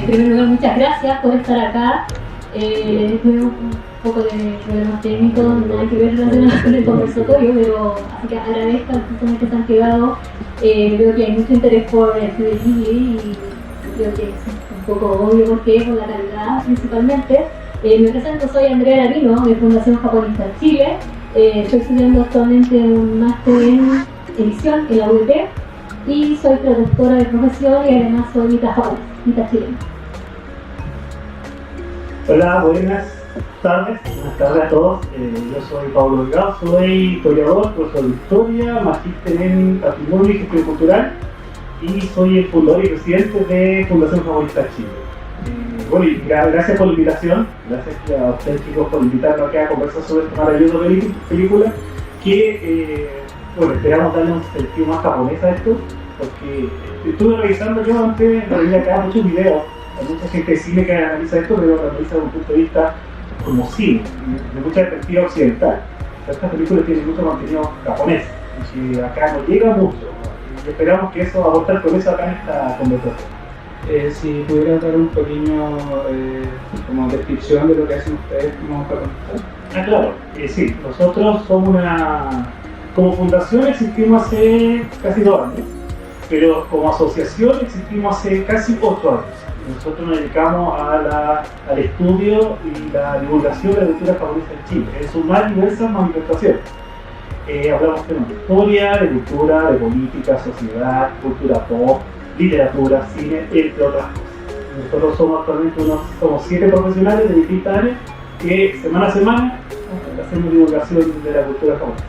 En primer lugar, muchas gracias por estar acá. Tuve un poco de problemas técnicos, nada que ver relacionados con el conversatorio, pero así que agradezco a las personas que se han quedado. Veo que hay mucho interés por el estudio Ghibli y creo que es un poco obvio por qué, por la calidad principalmente. Me presento, soy Andrea Larino, de Fundación Japonista Chile. Estoy estudiando actualmente un máster en edición en la UDT y soy traductora de profesión y además soy mitad japonesa, mitad chilena. Hola, buenas tardes a todos. Yo soy Pablo Delgado, soy historiador, profesor de historia, magíster en patrimonio y gestión cultural y soy el fundador y presidente de Fundación Japonista Chile. Bueno, y gracias por la invitación, gracias a ustedes chicos por invitarnos acá a conversar sobre esta maravillosa película que, bueno, esperamos darle un sentido más japonés a esto, porque estuve revisando yo antes de venir acá muchos videos. Hay mucha gente de cine que analiza esto, pero lo analiza desde un punto de vista como cine, de mucha perspectiva occidental. Esta película tiene mucho contenido japonés, y acá no llega mucho, y esperamos que eso aporte con eso acá en esta conversación. Si pudiera dar un pequeño como descripción de lo que hacen ustedes como japonistas. Claro, sí, nosotros somos como fundación existimos hace casi 2 años, pero como asociación existimos hace casi 8 años. Nosotros nos dedicamos al estudio y la divulgación de la cultura japonesa en Chile, en sus más diversas manifestaciones. Hablamos de historia, de cultura, de política, sociedad, cultura pop, literatura, cine, entre otras cosas. Nosotros somos actualmente somos 7 profesionales de distintas áreas que semana a semana hacemos divulgación de la cultura japonesa.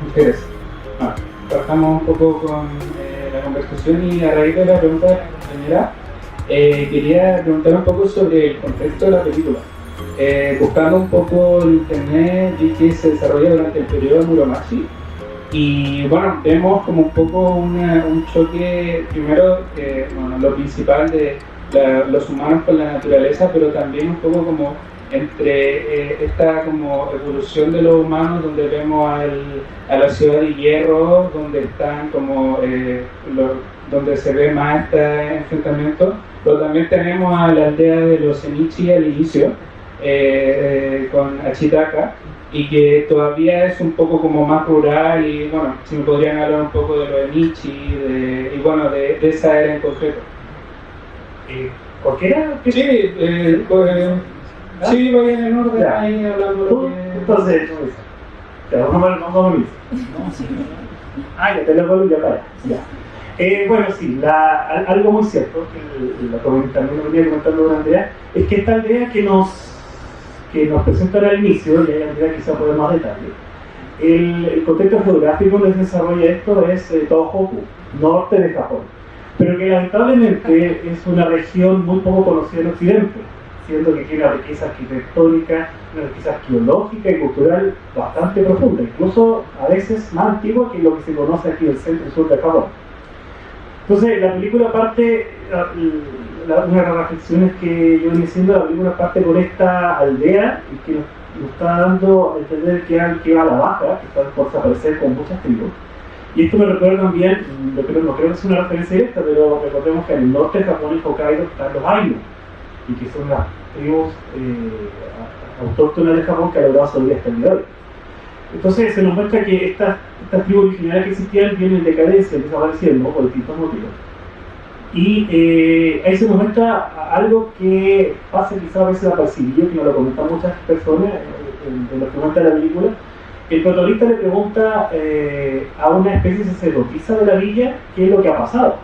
Interesante. Partamos un poco con la conversación y a raíz de la pregunta de la compañera, quería preguntar un poco sobre el contexto de la película. Buscando un poco en internet, vi que se desarrolla durante el periodo de Muromachi y bueno, vemos como un poco un choque, primero, bueno, lo principal de los humanos con la naturaleza, pero también un poco como entre esta como evolución de los humanos, donde vemos a la ciudad de hierro, donde están como donde se ve más este enfrentamiento, pero también tenemos a la aldea de los Zenichi al inicio, con Achitaka, y que todavía es un poco como más rural, y bueno, si me podrían hablar un poco de lo de Nietzsche y bueno, de esa era en concreto. ¿Cualquiera? Sí, sí, vayan en orden ya. Ahí hablando de lo que... Entonces, vamos a venir. Ya te lo vuelvo ya para ya. Bueno, sí, algo muy cierto, que también lo venía comentando con Andrea, es que esta aldea que nos presentan al inicio, y ahí Andrea quizá puede más detalle, el contexto geográfico donde se desarrolla esto es Tohoku, norte de Japón, pero que lamentablemente es una región muy poco conocida en Occidente, siendo que tiene una riqueza arquitectónica, una riqueza arqueológica y cultural bastante profunda, incluso a veces más antigua que lo que se conoce aquí del centro y sur de Japón. Entonces, la película parte, una de las reflexiones que yo venía haciendo, la película parte con esta aldea y que nos está dando a entender que va a la baja, que está por desaparecer con muchas tribus. Y esto me recuerda también, no creo que es una referencia directa, pero recordemos que en el norte de Japón y Hokkaido están los Ainu, y que son las tribus autóctonas de Japón que ha logrado sobrevivir hasta el día de hoy. Entonces se nos muestra que estas tribus originarias que existían vienen en decadencia, desapareciendo por distintos motivos. Y ahí se nos muestra algo que pasa quizás a veces desapercibido, que nos lo comentan muchas personas en los que muestra la película. El protagonista le pregunta a una especie de sacerdotisa de la villa qué es lo que ha pasado.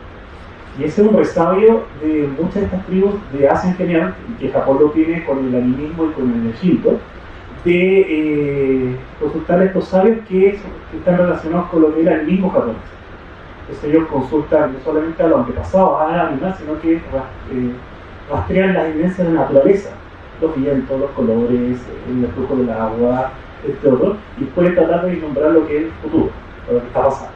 Y ese es un resabio de muchas de estas tribus de Asia en general, y que Japón lo tiene con el animismo y con el Shinto, de consultar a estos sabios que están relacionados con lo que era el mismo japonés. Entonces ellos consultan no solamente a los antepasados, a la animal, sino que rastrean las evidencias de la naturaleza, los vientos, los colores, el flujo del agua, entre otros, y pueden tratar de vislumbrar lo que es el futuro, lo que está pasando.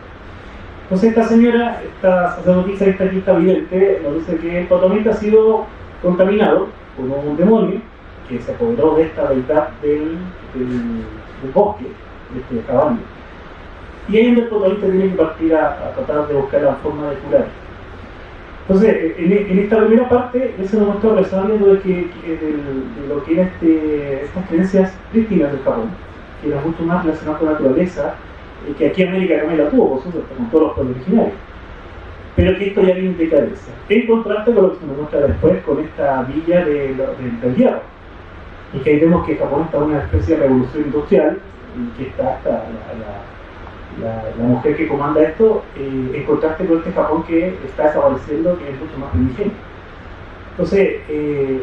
Entonces esta señora, esta sacerdotisa, esta artista vidente, nos dice que el protagonista ha sido contaminado por un demonio que se apoderó de esta deidad del bosque, de este caballo. Y ahí el protagonista tiene que partir a tratar de buscar la forma de curar. Entonces, en esta primera parte, eso nos muestra razonamiento de lo que eran estas creencias prístinas del Japón, que eran mucho más relacionadas con la naturaleza, que aquí América también la tuvo, por supuesto, con todos los pueblos originarios, pero que esto ya viene en decadencia. En contraste con lo que se nos muestra después con esta villa del hierro, y que ahí vemos que Japón está en una especie de revolución industrial, y que está hasta la mujer que comanda esto, en contraste con este Japón que está desapareciendo, que es mucho más primigenio. Entonces,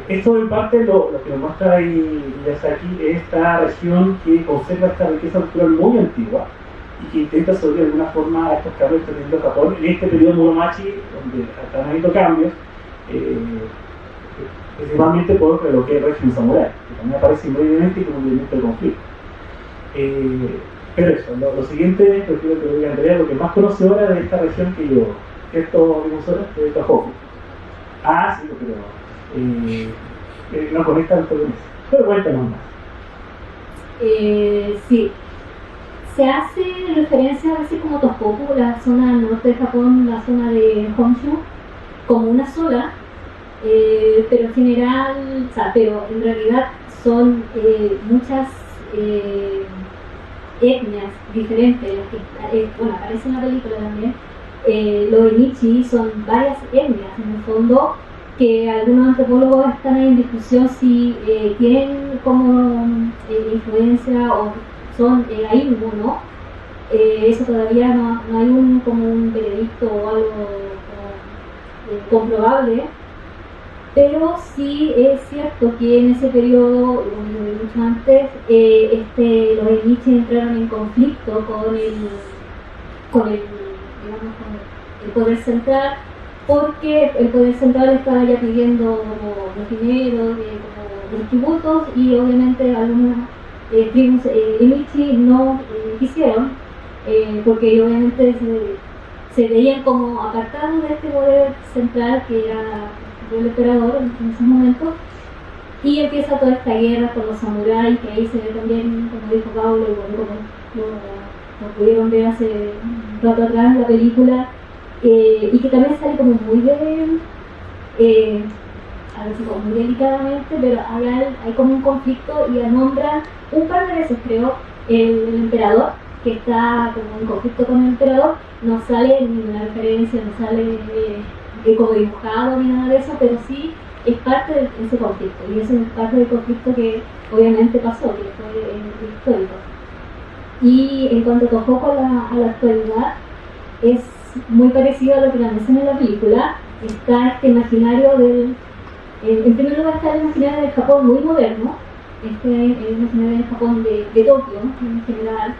esto en parte lo que nos muestra Miyazaki es esta región que conserva esta riqueza cultural muy antigua y que intenta sobre alguna forma estos cambios que está teniendo Japón en este periodo Muromachi, donde están habiendo cambios, principalmente por lo que es el régimen samurái, que también aparece inmediatamente como un elemento de conflicto. Pero eso, lo siguiente, prefiero que lo diga Andrea, lo que más conoce ahora de esta región que yo, esto vimos ahora, de Tohoku. Ah, sí, pero no conecta tanto con eso. Pero cuéntanos más. Sí, se hace referencia a veces como Tohoku, la zona norte de Japón, la zona de Honshu, como una sola, pero en general, o sea, pero en realidad son muchas etnias diferentes, las que bueno, aparece en la película también. Los Enichi son varias etnias en el fondo, que algunos antropólogos están en discusión si tienen como influencia o son Ainu, ¿no? Eso todavía no hay como un veredicto o algo comprobable, pero sí es cierto que en ese periodo, mucho antes, los Enichi entraron en conflicto con el poder central, porque el poder central estaba ya pidiendo los dineros, como los tributos, y obviamente algunas tribus Enichi no quisieron, porque obviamente se veían como apartados de este poder central que era el emperador en esos momentos, y empieza toda esta guerra con los samuráis, que ahí se ve también, como dijo Pablo, y bueno, como lo pudieron ver hace un rato atrás en la película, y que también sale como muy a ver si como muy delicadamente, pero hay como un conflicto y nombran un par de veces, creo, el emperador, que está como en conflicto con el emperador. No sale ninguna referencia, no sale como dibujado ni nada de eso, pero sí es parte de ese conflicto, y eso es parte del conflicto que obviamente pasó, que fue histórico. Y en cuanto a Tohoku a la actualidad, es muy parecido a lo que la mencioné en la película. Está este imaginario en primer lugar está el imaginario del Japón muy moderno, el imaginario del Japón de Tokio en general,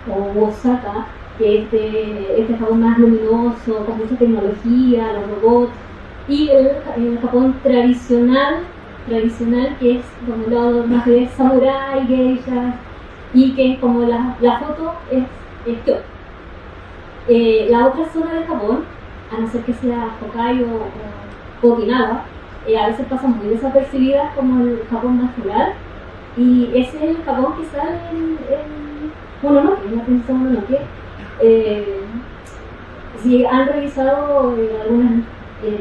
o Osaka, que este Japón más luminoso, con mucha tecnología, los robots, y el Japón tradicional, que es como el lado más de samurái, geishas, y que como la foto es Kyoto. La otra zona del Japón, a no ser que sea Hokkaido o Okinawa, a veces pasan muy desapercibidas como el Japón más rural, y ese es el Japón que sale en Mononoke, en la princesa Mononoke. Si han revisado algunas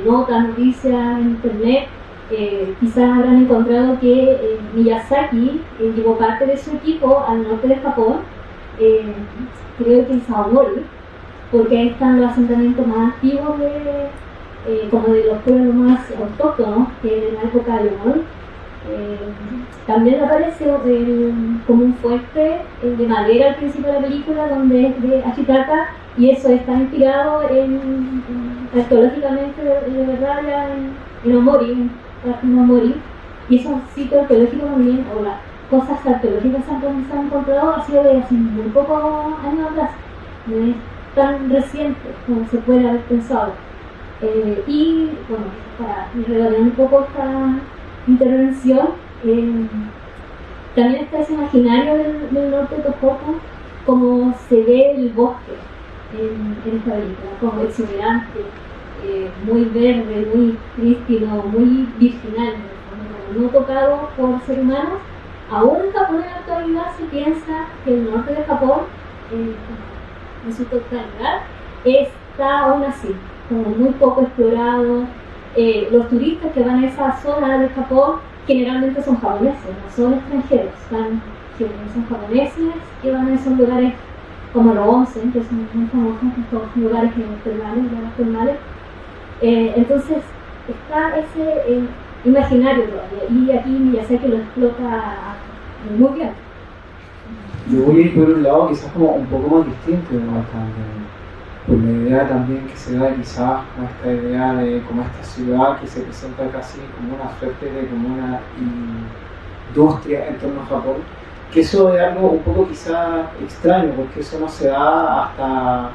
notas, noticias en internet, quizás habrán encontrado que Miyazaki llevó parte de su equipo al norte de Japón, creo que en Saomori, porque ahí están los asentamientos más antiguos como de los pueblos más autóctonos, que en la época de León. También aparece como un fuerte de madera al principio de la película, donde es de Ashitaka, y eso está inspirado arqueológicamente de verdad ya en Omori, en Omori, y esos sitios arqueológicos también, o las cosas arqueológicas que se han encontrado, ha sido de hace muy pocos años atrás, no es tan reciente como se puede haber pensado. Y bueno, para redondear un poco esta intervención, también está ese imaginario del norte de Tohoku, como se ve el bosque en esta película, como exuberante, muy verde, muy prístino, muy virginal, no tocado por seres humanos. Ahora en Japón en la actualidad se piensa que el norte de Japón, en su totalidad, está aún así. como muy poco explorado. Los turistas que van a esa zona de Japón generalmente son japoneses, no son extranjeros, son japoneses que van a esos lugares como los onsen, que son muy famosos, estos lugares termales, llamas termales. Entonces está ese imaginario todavía, y aquí Miyazaki lo explota muy bien. Yo voy a ir por un lado quizás como un poco más distinto de por la idea también que se da quizás con esta idea de como esta ciudad que se presenta casi como una suerte de como una industria en torno a Japón, que eso es algo un poco quizás extraño porque eso no se da hasta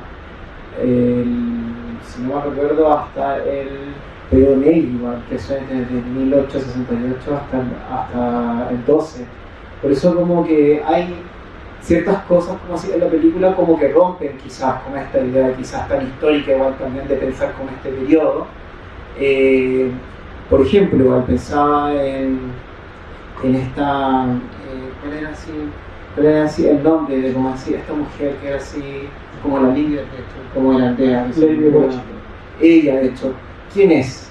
si no me recuerdo, hasta el periodo Meiji, que eso es desde 1868 hasta el 12. Por eso como que hay ciertas cosas como así en la película como que rompen quizás con esta idea quizás tan histórica igual también de pensar con este periodo. Por ejemplo, igual pensaba en esta ¿cuál era así el nombre de como así esta mujer que era así como la líder de hecho, como la aldea? Ella de hecho, ¿quién es?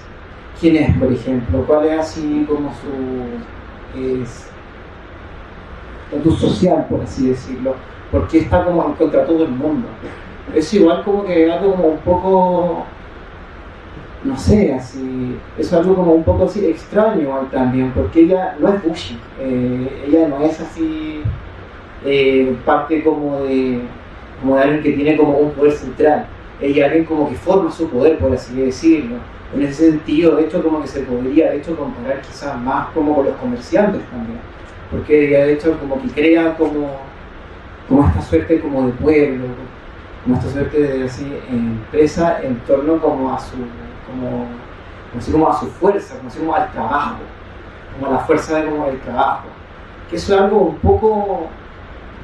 Por ejemplo? ¿Cuál es así como su estatus social, por así decirlo? Porque está como en contra de todo el mundo. Es igual como que algo como un poco, no sé, así, es algo como un poco así extraño igual también, porque ella no es Bushi, ella no es así parte como de alguien que tiene como un poder central, ella es alguien como que forma su poder, por así decirlo. En ese sentido, de hecho, como que se podría de hecho comparar quizás más como con los comerciantes también, porque ella de hecho como que crea como esta suerte como de pueblo, como esta suerte de así empresa en torno como a su como a su fuerza, como así como al trabajo, como a la fuerza de como del trabajo, que eso es algo un poco,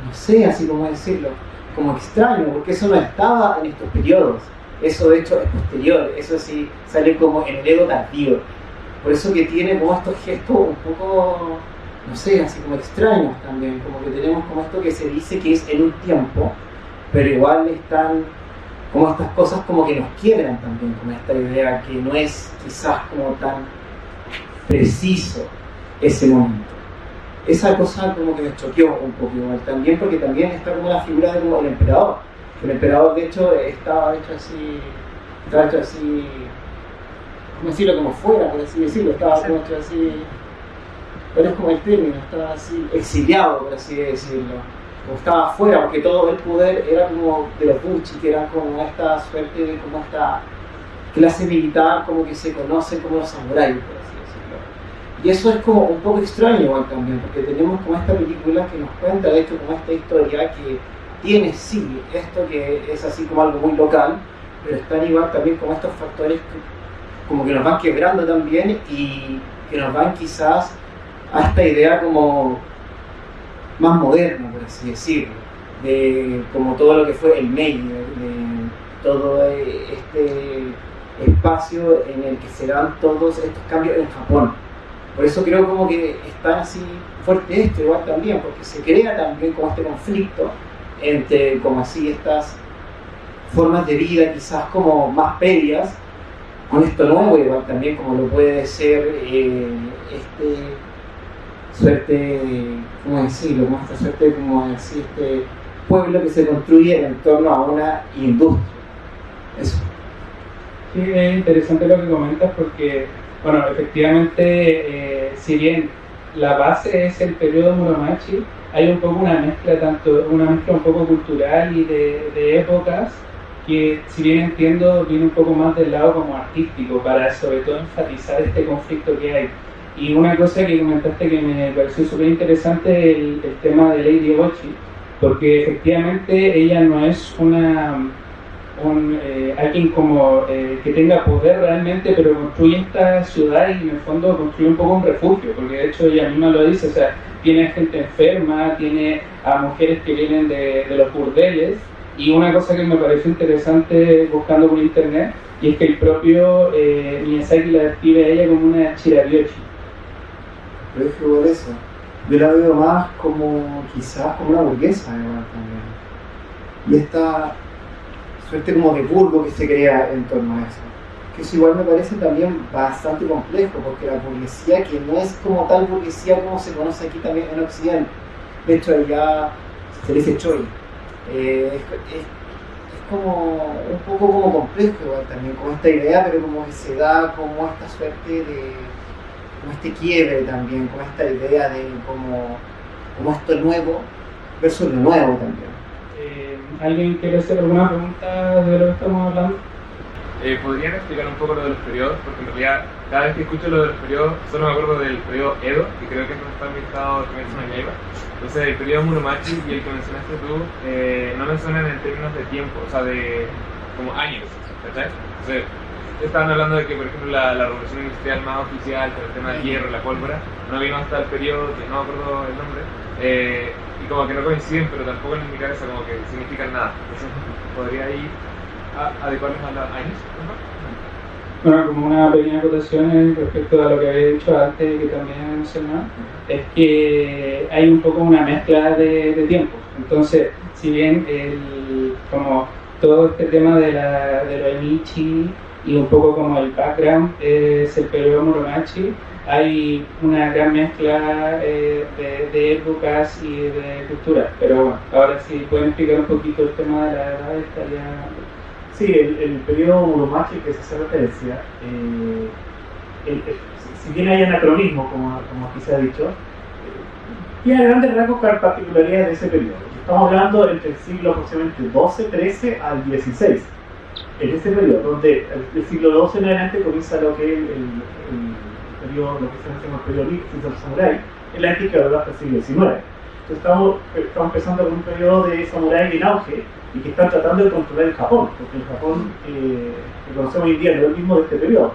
no sé, así como decirlo, como extraño, porque eso no estaba en estos periodos, eso de hecho es posterior, eso sí sale como en el Edo tardío, por eso que tiene como estos gestos un poco, no sé, así como extraños también, como que tenemos como esto que se dice que es en un tiempo, pero igual están como estas cosas como que nos quiebran también, como esta idea que no es quizás como tan preciso ese momento. Esa cosa como que me choqueó un poco igual también, porque también está como la figura de como el emperador. El emperador de hecho estaba hecho así, ¿cómo decirlo? Como fuera, por así decirlo, estaba como hecho así, pero es como el término, estaba así exiliado, por así decirlo. Como estaba afuera, porque todo el poder era como de los Bushi, que eran como esta suerte de como esta clase militar como que se conoce como los samuráis, por así decirlo. Y eso es como un poco extraño igual también, porque tenemos como esta película que nos cuenta de hecho como esta historia que tiene sí esto que es así como algo muy local, pero están igual también como estos factores que, como que nos van quebrando también y que nos van quizás a esta idea como más moderna, por así decirlo, de como todo lo que fue el Meiji, de todo este espacio en el que se dan todos estos cambios en Japón. Por eso creo como que están así fuerte esto igual también, porque se crea también como este conflicto entre como así estas formas de vida quizás como más previas con esto nuevo igual también como lo puede ser suerte, ¿cómo decirlo? Como esta suerte como así este pueblo que se construye en torno a una industria. Eso. Sí, es interesante lo que comentas porque, bueno, efectivamente, si bien la base es el periodo Muromachi, hay un poco una mezcla un poco cultural y de épocas que, si bien entiendo, viene un poco más del lado como artístico para sobre todo enfatizar este conflicto que hay. Y una cosa que comentaste que me pareció súper interesante el tema de Lady Eboshi, porque efectivamente ella no es alguien como que tenga poder realmente, pero construye esta ciudad y en el fondo construye un poco un refugio, porque de hecho ella misma lo dice, o sea, tiene gente enferma, tiene a mujeres que vienen de los burdeles, y una cosa que me pareció interesante buscando por internet, y es que el propio Miyazaki la describe a ella como una chirariochi. Pero es que por eso, yo la veo más como quizás como una burguesa igual también. Y esta suerte como de burgo que se crea en torno a eso. Que eso igual me parece también bastante complejo, porque la burguesía, que no es como tal burguesía como se conoce aquí también en Occidente, de hecho allá se le dice choi, es como un poco como complejo igual también, como esta idea, pero como que se da como esta suerte de, como este quiebre también, como esta idea de como esto nuevo versus lo nuevo también. ¿Alguien quiere hacer alguna pregunta de lo que estamos hablando? ¿Podrían explicar un poco lo de los periodos? Porque en realidad cada vez que escucho lo de los periodos solo me acuerdo del periodo Edo, que creo que es donde está ambientado Kimetsu no Yaiba. Entonces el periodo Muromachi y el que mencionaste tú no me suenan en términos de tiempo, o sea, de como años, ¿cachai? Entonces estaban hablando de que, por ejemplo, la revolución industrial más oficial, con el tema del hierro, la pólvora, no vino hasta el periodo, que no me acuerdo el nombre, y como que no coinciden, pero tampoco en mi cabeza como que significan nada. Entonces podría ir adecuarlos a los años, ¿no? Bueno, como una pequeña acotación respecto a lo que había dicho antes, que también mencionó, es que hay un poco una mezcla de tiempos. Entonces, si bien como todo este tema de lo Enichi y un poco como el background es el periodo Muromachi, hay una gran mezcla de épocas y de culturas. Pero bueno, ahora sí pueden explicar un poquito el tema de la edad, estaría... Sí, el periodo Muromachi que se hace referencia, si bien hay anacronismo, como aquí se ha dicho, tiene grandes rasgos particularidades de ese periodo. Estamos hablando entre el siglo aproximadamente 12, 13 al 16. En ese periodo, donde el siglo 12 en adelante comienza lo que es el periodo, lo que se llama el periodo samurái, en la antigua hasta el siglo XIX. Entonces estamos empezando con un periodo de samurái en auge, y que están tratando de controlar el Japón, porque el Japón que conocemos hoy en día no es el mismo de este periodo.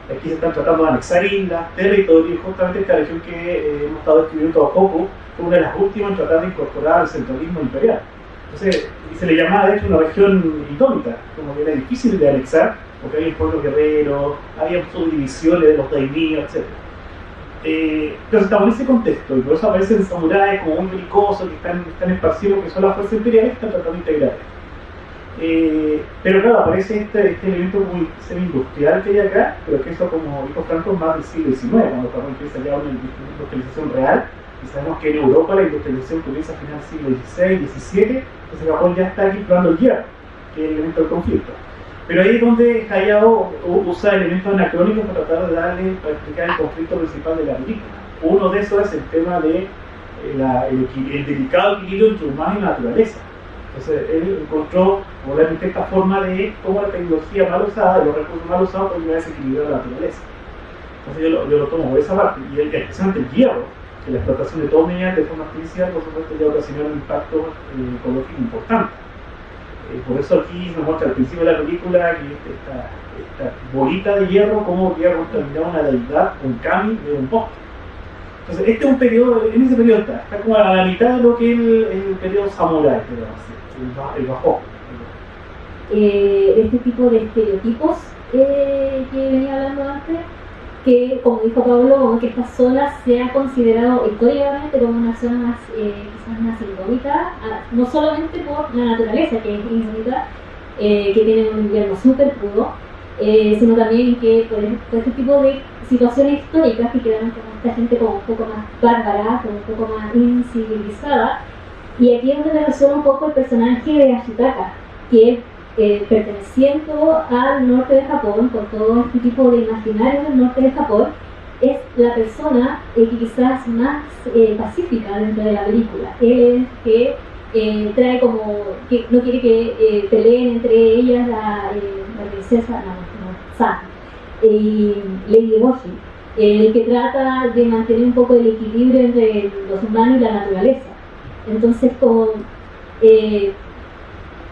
Aquí se están tratando de anexar islas, territorios, y justamente esta región que hemos estado describiendo Tohoku fue una de las últimas en tratar de incorporar al centralismo imperial. Entonces, y se le llamaba de hecho una región indómita, como que era difícil de anexar, porque había pueblos guerreros, había subdivisiones de los daimyos, etc. Entonces estamos en ese contexto, y por eso aparecen samuráis como muy belicosos, que están esparcidos, que son las fuerzas imperiales que están tratando de integrar. Pero claro, aparece este elemento muy semi-industrial que hay acá, pero que eso, como dijo Franco, es más del siglo XIX, cuando Japón empieza ya una industrialización real, y sabemos que en Europa la industrialización comienza a final del siglo XVI, XVII, entonces Japón ya está aquí probando el hierro, que es el elemento del conflicto. Pero ahí es donde Hayao usa elementos anacrónicos para tratar de explicar el conflicto principal de la película. Uno de esos es el tema de el delicado equilibrio entre humano y naturaleza. Entonces él encontró probablemente esta forma de cómo la tecnología mal usada, los recursos mal usados pueden llevar a desequilibrar la naturaleza. Entonces yo lo tomo por esa parte. Y especialmente el hierro, que la explotación de todo mediante de forma artificial, por supuesto, ya ocasionó un impacto ecológico importante. Por eso aquí nos muestra al principio de la película que esta bolita de hierro, cómo llega a contaminar una deidad, un kami de un bosque. Entonces este es un periodo, en ese periodo está como a la mitad de lo que es el periodo samurái, el bajó. Este tipo de estereotipos que venía hablando antes, que como dijo Pablo, que esta zona se ha considerado históricamente como una zona más, quizás más indómita, no solamente por la naturaleza que es indómita, que tiene un invierno súper crudo, sino también que por este tipo de situaciones históricas que quedaron como esta gente como un poco más bárbara, como un poco más incivilizada. Y aquí es donde me resuena un poco el personaje de Ashitaka, que perteneciendo al norte de Japón, con todo este tipo de imaginarios del norte de Japón, es la persona que quizás más pacífica dentro de la película. Él es que trae como, que no quiere que peleen entre ellas la princesa, San y Lady Boshi, el que trata de mantener un poco el equilibrio entre los humanos y la naturaleza. Entonces, como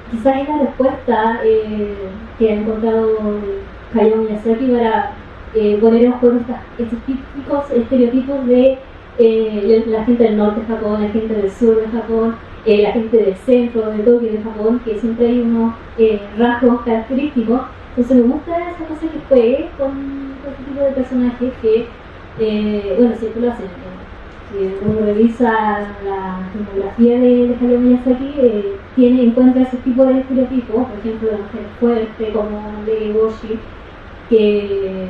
quizás es la respuesta que ha encontrado Hayao Miyazaki para poner en juego estos típicos estereotipos de la gente del norte de Japón, la gente del sur de Japón, la gente del centro de Tokio de Japón, que siempre hay unos rasgos característicos. Entonces me gusta esa cosa que juegue con este tipo de personajes que, bueno, siempre lo hacen. si uno revisa la filmografía de Hayao Miyazaki, encuentra ese tipo de estereotipos, por ejemplo, la mujer fuerte como Lady Boshi, que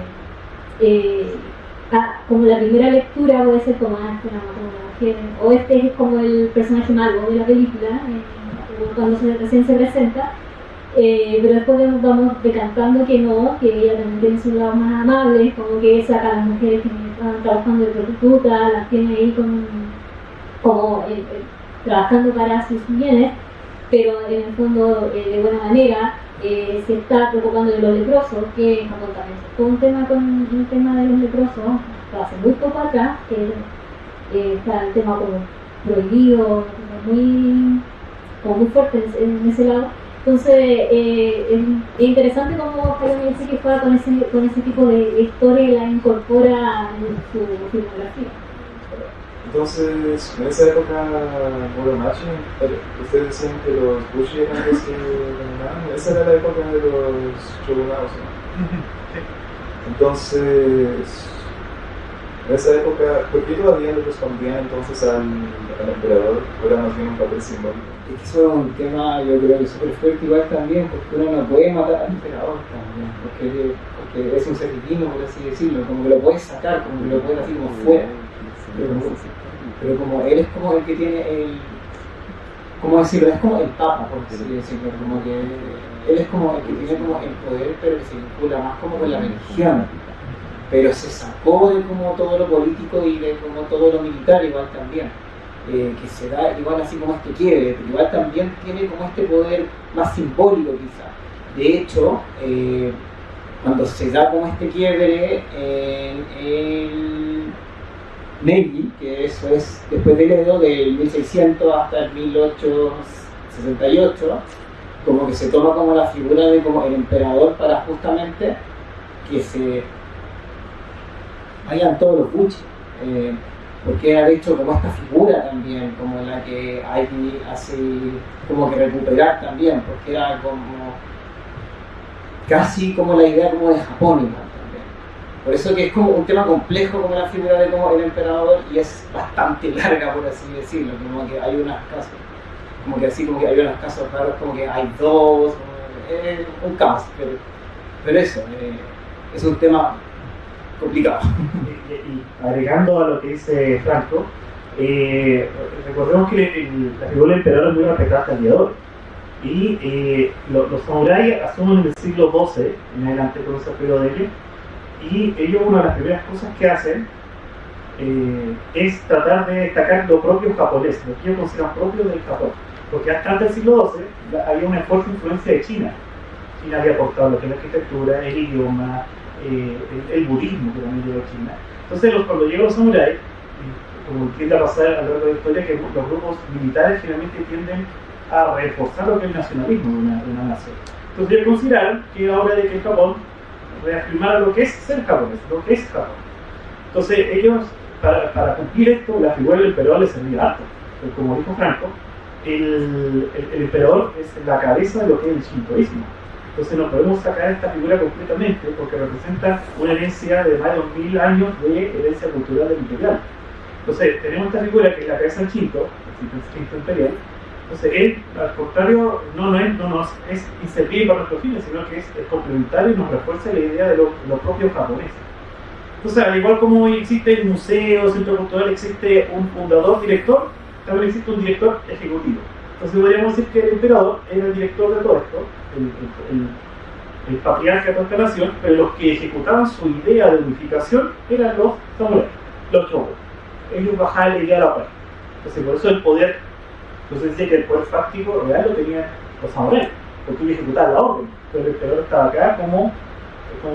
como la primera lectura puede ser como esta, como la mujer, o este es como el personaje malo de la película, cuando recién se presenta, pero después vamos decantando que no, que ella también tiene su lado más amable, como que saca a las mujeres que están trabajando de prostituta, las tiene ahí como trabajando para sus bienes, pero en el fondo de buena manera. Se está preocupando de los leprosos, que en Japón también fue un tema de los leprosos, hasta hace muy poco atrás, que está el tema como prohibido, como muy fuerte en ese lado. Entonces es interesante cómo Hayao Miyazaki juega con ese tipo de historia y la incorpora en su filmografía. Entonces, en esa época Muromachi, ustedes decían que los Bushi eran los que dominaban, esa era la época de los shogunatos, ¿no? Entonces, en esa época, ¿por qué todavía le respondían entonces al emperador? ¿O era más bien un papel simbólico? Es que eso es un tema, yo creo que súper fuerte igual también, porque uno no puede matar al emperador también, porque es un ser divino, por así decirlo, como que lo puedes sacar, como que lo puedes así como fuera. Pero como él es como el que tiene ¿cómo decirlo? Es como el papa, por así decirlo, como que él es como el que tiene como el poder, pero que se vincula más como con la religión, pero se sacó de como todo lo político y de como todo lo militar igual también, que se da igual así como este quiebre, pero igual también tiene como este poder más simbólico quizás. De hecho, cuando se da como este quiebre en el Meiji, que eso es después del Edo, del 1600 hasta el 1868, como que se toma como la figura de como el emperador para justamente que se vayan todos los buches, porque era de hecho como esta figura también, como la que hay que así como que recuperar también, porque era como casi como la idea como de Japón igual. Por eso que es como un tema complejo como la figura de como el emperador y es bastante larga, por así decirlo, como que hay unos casos, como que así como que hay unos casos raros, como que hay dos, un caos, pero eso, es un tema complicado. Y agregando a lo que dice Franco, recordemos que la figura del emperador es muy respetada hasta el día de hoy. Y los samuráis asumen en el siglo XII, en adelante con ese periodo de ellos, y ellos una de las primeras cosas que hacen es tratar de destacar lo propio japonés, lo que ellos consideran propio del Japón, porque hasta antes del siglo XII había una fuerte influencia de China. China había aportado lo que es la arquitectura, el idioma, el budismo que también llegó a China. Entonces cuando llegan los samuráis, como tiende a pasar a lo largo de la historia, que los grupos militares generalmente tienden a reforzar lo que es el nacionalismo de una nación. Entonces ellos consideraron que era hora de que Japón reafirmara lo que es ser japonés, lo que es Japón. Entonces ellos, para cumplir esto, la figura del emperador les servía harto. Porque como dijo Franco, el emperador es la cabeza de lo que es el shintoísmo. Entonces no podemos sacar esta figura completamente porque representa una herencia de más de 2000 años de herencia cultural del imperial. Entonces tenemos esta figura que es la cabeza del Shinto, el Shinto imperial. Entonces él, al contrario, no es inservible para nuestros fines, sino que es complementario y nos refuerza la idea de los propios japoneses. Entonces, al igual como hoy existe el museo, centro cultural, existe un fundador, director, también existe un director ejecutivo. Entonces podríamos decir que el emperador era el director de todo esto, el patriarca de toda esta nación, pero los que ejecutaban su idea de unificación eran los samuráis, los shogun. Ellos bajaban la idea a la par. Entonces por eso el poder, entonces decía que el poder fáctico real lo tenían los samuráis, porque ellos ejecutaban la orden, pero el emperador estaba acá como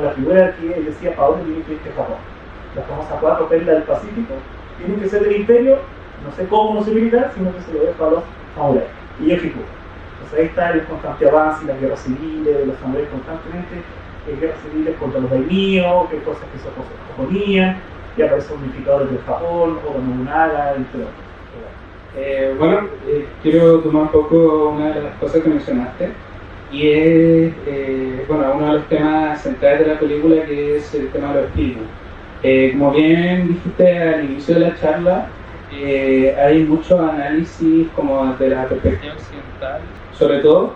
la figura que decía para dónde tiene que ir este Japón. Las famosas 4 perlas del Pacífico tienen que ser del imperio, no sé cómo, no sé militar, sino que se lo deja a los samuráis y ellos ejecutan. Entonces ahí está el constante avance y las guerras civiles de los samuráis constantemente, guerras civiles contra los daimyos, que cosas que se oponían, y aparece un unificador del Japón, o Nobunaga, entre otros. Quiero tomar un poco una de las cosas que mencionaste, y es uno de los temas centrales de la película, que es el tema de los espíritus. Como bien dijiste al inicio de la charla, hay mucho análisis como de la perspectiva occidental, sobre todo,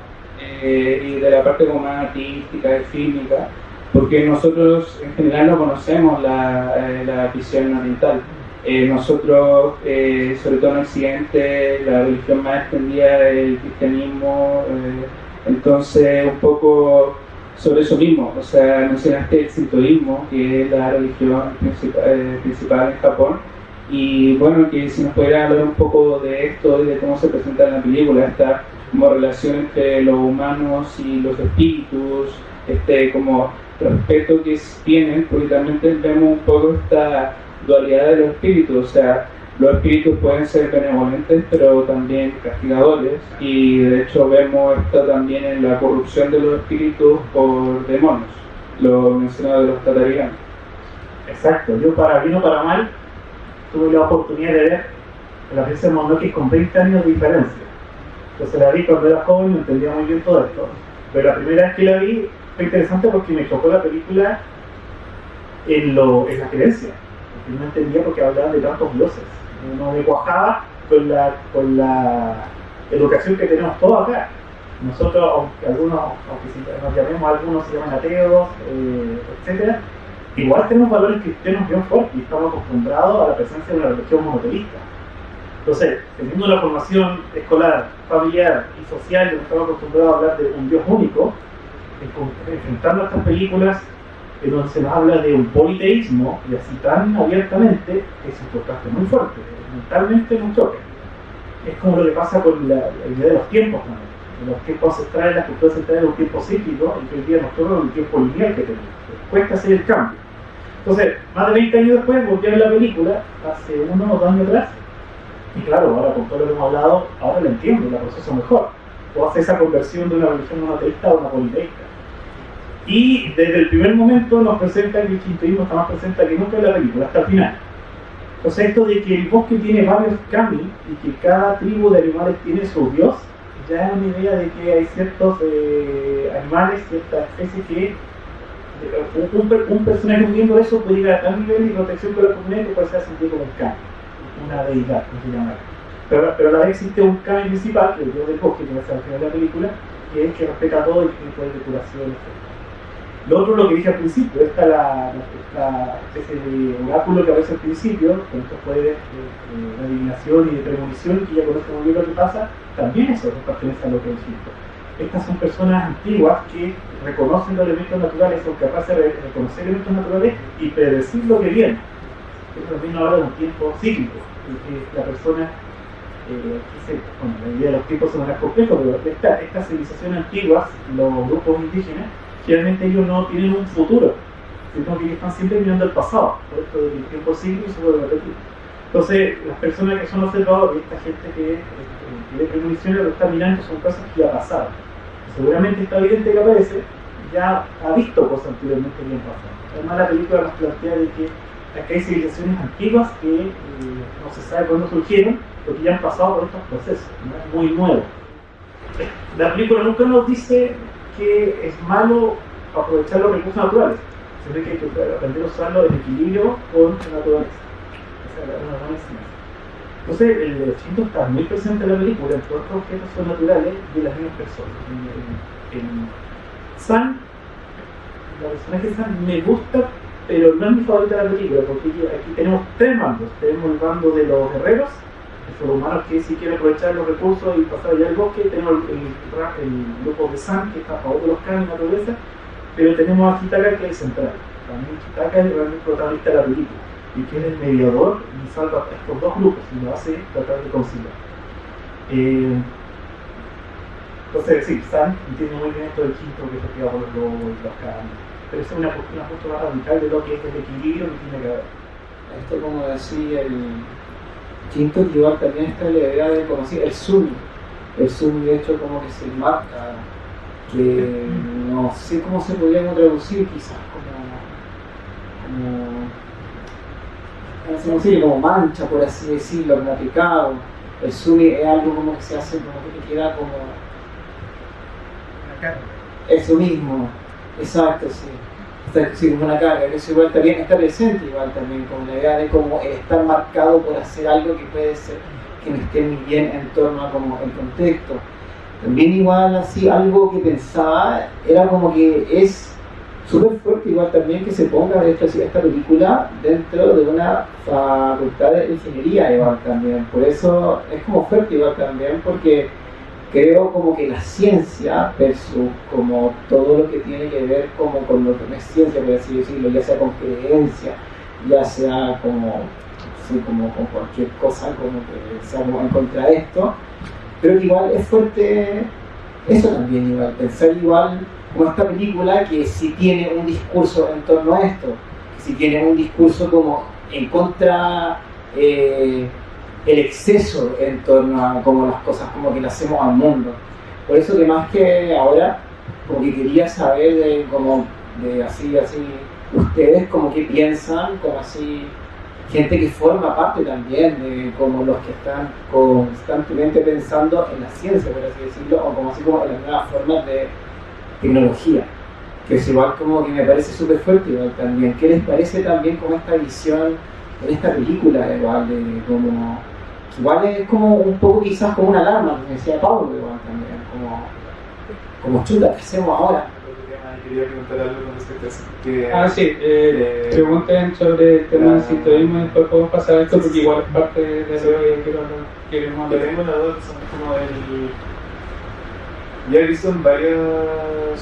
y de la parte como más artística y fílmica, porque nosotros en general no conocemos la visión oriental. Nosotros, sobre todo en Occidente, la religión más extendida es el cristianismo, entonces un poco sobre eso mismo, o sea, mencionaste el sintoísmo, que es la religión principal en Japón, y bueno, que si nos pudiera hablar un poco de esto y de cómo se presenta en la película, esta como relación entre los humanos y los espíritus, como respeto que tienen, porque también vemos un poco esta dualidad de los espíritus, o sea, los espíritus pueden ser benevolentes pero también castigadores, y de hecho vemos esto también en la corrupción de los espíritus por demonios, lo mencionado de los tatarianos. Exacto, yo para bien o para mal tuve la oportunidad de ver la princesa Mononoke con 20 años de diferencia. Entonces la vi cuando era joven, no entendía muy bien todo esto, pero la primera vez que la vi fue interesante porque me chocó la película en la creencia, porque no entendía porque hablaban de tantos dioses. No me cuajaba con la educación que tenemos todos acá. Nosotros, aunque nos llamemos, algunos se llaman ateos, etcétera, igual tenemos valores cristianos bien fuertes y estamos acostumbrados a la presencia de una religión monoteísta. Entonces, teniendo la formación escolar, familiar y social, que estamos acostumbrados a hablar de un Dios único, enfrentando a estas películas en donde se nos habla de un politeísmo y así tan abiertamente, es un contraste muy fuerte, mentalmente nos choca. Es como lo que pasa con la idea de los tiempos también. En los tiempos ancestrales, las culturas ancestrales de un tiempo cíclico, y que hoy día nosotros un tiempo lineal que tenemos. Cuesta hacer el cambio. Entonces, más de 20 años después, volví a ver la película, hace 1 o 2 años atrás, y claro, ahora con todo lo que hemos hablado, ahora lo entiendo, la proceso mejor. O hace esa conversión de una religión monoteísta a una politeísta. Y desde el primer momento nos presenta que el shintoísmo está más presente que nunca en la película, hasta el final. Entonces esto de que el bosque tiene varios kami y que cada tribu de animales tiene su dios, ya es una idea de que hay ciertos animales, ciertas especies que un personaje viendo eso puede llegar a tal nivel de protección con la comunidad que puede ser sentido como un kami, una deidad, como se llama. Pero a la vez existe un kami principal, el dios del bosque, que va a ser al final de la película, que es que respeta todo y tiene poder de curación, etc. Lo otro, lo que dije al principio, esta la especie de oráculo que aparece al principio, con estos poderes de adivinación y de premonición, que ya conocemos muy bien lo que pasa, también eso pertenece a lo que existe. Estas son personas antiguas que reconocen los elementos naturales, son capaces de reconocer elementos naturales y predecir lo que viene. Esto también nos habla de un tiempo cíclico, en que la persona, la idea de los tiempos son más complejos, pero estas civilizaciones antiguas, los grupos indígenas, generalmente ellos no tienen un futuro, sino que ellos están siempre mirando el pasado, por esto del tiempo cíclico se puede repetir. Entonces, las personas que son observadores, esta gente que tiene premoniciones, lo está mirando, son cosas que ya pasaron. Seguramente esta vidente que aparece ya ha visto cosas anteriormente que han pasado. Además, la película nos plantea de que acá hay civilizaciones antiguas que no se sabe cuándo surgieron, porque ya han pasado por estos procesos, no es muy nuevo. La película nunca nos dice que es malo aprovechar los recursos naturales, sino que hay que aprender a usarlo en equilibrio con la naturaleza. Esa es una buena enseñanza. Entonces, el Shinto está muy presente en la película, en todos los objetos son naturales de las mismas personas. En San, la personaje San me gusta, pero no es mi favorita de la película, porque aquí tenemos 3 bandos. Tenemos el bando de los guerreros, los humanos que si quieren aprovechar los recursos y pasar allá al bosque. Tenemos el grupo de San, que está a favor de los kami y la naturaleza, pero tenemos a Hitaka, que es el central. También Hitaka es realmente el protagonista de la película, y que es el mediador y salva a estos 2 grupos y lo hace tratar de conciliar. Entonces, sí, San entiende muy bien esto del quinto que se queda por los lobos y los kami, pero es una postura mucho más radical de lo que es el equilibrio que tiene que haber. Esto, como decía el quinto, que igual también está la idea de conocer el Sumi. El Sumi, de hecho, como que se marca, que no sé cómo se podría traducir, quizás como mancha, por así decirlo, como pecado. El Sumi es algo como que se hace, como que queda como La carne. eso mismo, exacto, sí. sí, como una carga, que eso igual también está presente, igual también con la idea de como el estar marcado por hacer algo que puede ser que no esté muy bien en torno a como el contexto. También igual así algo que pensaba era como que es súper fuerte igual también que se ponga esta película dentro de una facultad de ingeniería igual también, por eso es como fuerte igual también, porque creo como que la ciencia versus como todo lo que tiene que ver como con lo que no es ciencia, por así decirlo, ya sea con creencia, ya sea como, sí, como con cualquier cosa como que sea como en contra de esto, creo que igual es fuerte eso también igual, pensar igual como esta película que sí tiene un discurso en torno a esto, que sí tiene un discurso como en contra el exceso en torno a como las cosas como que le hacemos al mundo. Por eso que más que ahora, como que quería saber de como de así, ustedes como que piensan, como así, gente que forma parte también de como los que están constantemente pensando en la ciencia, por así decirlo, o como así como en las nuevas formas de tecnología, que es igual como que me parece súper fuerte igual también. ¿Qué les parece también como esta visión en esta película igual de como igual es como un poco quizás como una alarma, como decía Pablo igual también, como chuta, ¿qué hacemos ahora? Quería preguntar algo con respecto a eso. Que, sí, pregunten sobre el tema del sintoísmo y después podemos pasar a esto porque igual es parte de lo que queremos yo hablar. tengo una duda que son como ya he visto en varias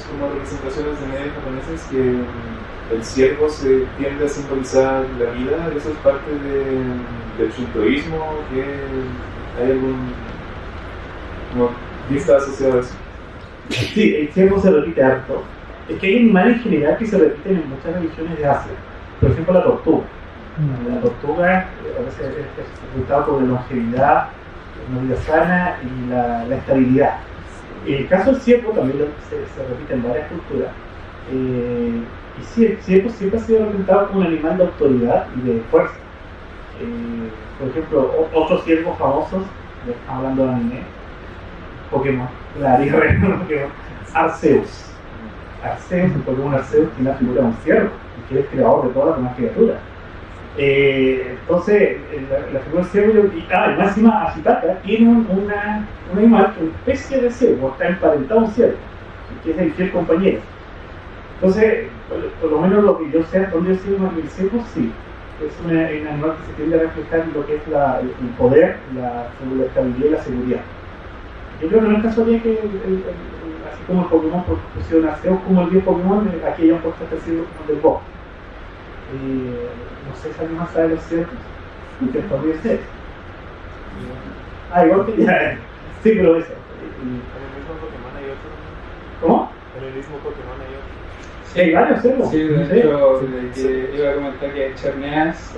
como representaciones de medios japoneses que el ciervo se tiende a simbolizar la vida, eso es parte del shintoísmo, que hay algún como vista asociada a eso. Sí, el ciervo se repite harto. Es que hay animales en general que se repiten en muchas religiones de Asia. Por ejemplo, la tortuga. La tortuga a veces es resultado por la longevidad, una vida sana y la estabilidad. El caso del ciervo también se repite en varias culturas. Y sí, el ciervo siempre ha sido representado como un animal de autoridad y de fuerza. Por ejemplo, otros ciervos famosos, hablando de anime, Pokémon, la Pokémon, Arceus. Arceus, el Pokémon Arceus tiene la figura de un ciervo, que es el creador de todas las demás criaturas. Entonces, la figura del ciervo, y más encima Ashitaka tiene un animal, una especie de ciervo, está emparentado a un ciervo, que es el fiel compañero. Entonces, por lo menos lo que yo sé, donde yo sé el ciervo, sí, es un animal que se tiende a reflejar lo que es el poder, la estabilidad y la seguridad. Yo creo que no es casualidad que así como el Pokémon pusieron Arceus como el 10 Pokémon, aquí hayan puesto este ciervo como el del bosque. No sé si alguien más sabe los ciervos, que podría ser. Igual que ya. Sí, pero eso. En el mismo Pokémon hay otro. ¿Cómo? En el mismo Pokémon hay otro. Sí, hay varios ciervos. Sí, de hecho, iba a comentar que Charneas,